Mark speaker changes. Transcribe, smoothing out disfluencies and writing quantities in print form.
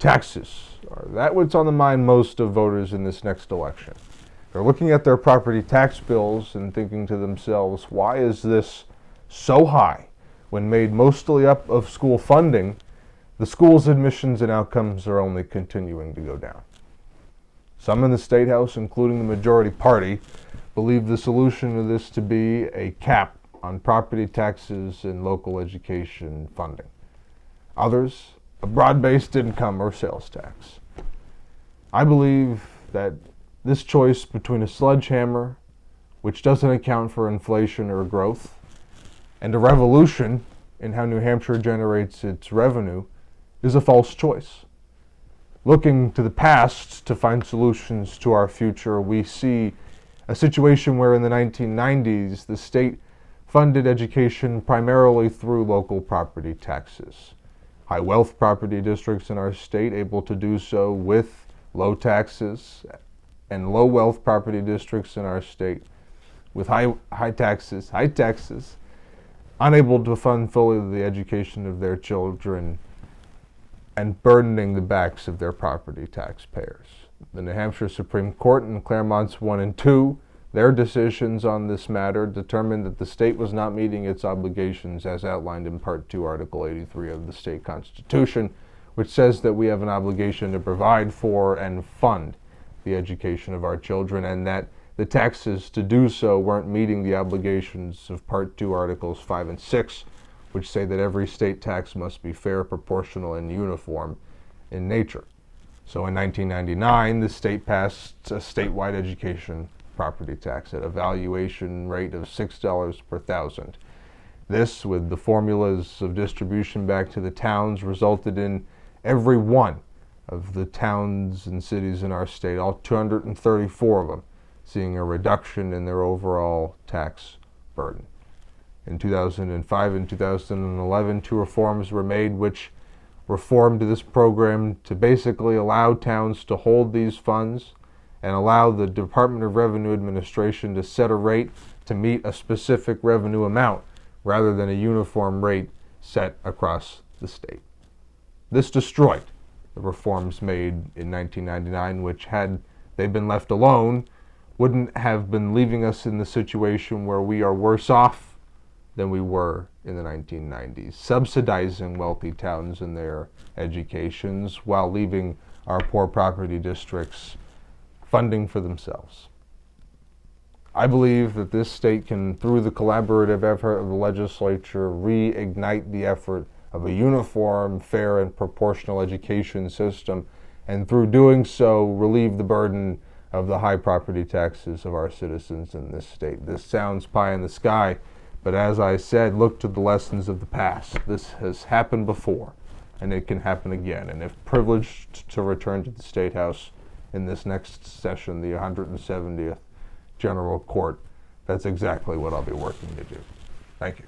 Speaker 1: Taxes are that what's on the mind most of voters in this next election. They're looking at their property tax bills and thinking to themselves, why is this so high? When made mostly up of school funding, the school's admissions and outcomes are only continuing to go down. Some in the State House, including the majority party, believe the solution to this to be a cap on property taxes and local education funding. Others, a broad-based income or sales tax. I believe that this choice between a sledgehammer, which doesn't account for inflation or growth, and a revolution in how New Hampshire generates its revenue is a false choice. Looking to the past to find solutions to our future, we see a situation where in the 1990s, the state funded education primarily through local property taxes. High wealth property districts in our state able to do so with low taxes, and low wealth property districts in our state with high taxes, unable to fund fully the education of their children and burdening the backs of their property taxpayers. The New Hampshire Supreme Court in Claremont's 1 and 2, their decisions on this matter determined that the state was not meeting its obligations as outlined in Part 2, Article 83 of the state constitution, which says that we have an obligation to provide for and fund the education of our children, and that the taxes to do so weren't meeting the obligations of Part 2, Articles 5 and 6, which say that every state tax must be fair, proportional, and uniform in nature. So in 1999, the state passed a statewide education property tax at a valuation rate of $6 per thousand. This, with the formulas of distribution back to the towns, resulted in every one of the towns and cities in our state, all 234 of them, seeing a reduction in their overall tax burden. In 2005 and 2011, 2 reforms were made which reformed this program to basically allow towns to hold these funds and allow the Department of Revenue Administration to set a rate to meet a specific revenue amount rather than a uniform rate set across the state. This destroyed the reforms made in 1999, which, had they been left alone, wouldn't have been leaving us in the situation where we are worse off than we were in the 1990s, subsidizing wealthy towns in their educations while leaving our poor property districts funding for themselves. I believe that this state can, through the collaborative effort of the legislature, reignite the effort of a uniform, fair, and proportional education system, and through doing so, relieve the burden of the high property taxes of our citizens in this state. This sounds pie in the sky, but as I said, look to the lessons of the past. This has happened before, and it can happen again. And if privileged to return to the State House in this next session, the 170th General Court, that's exactly what I'll be working to do. Thank you.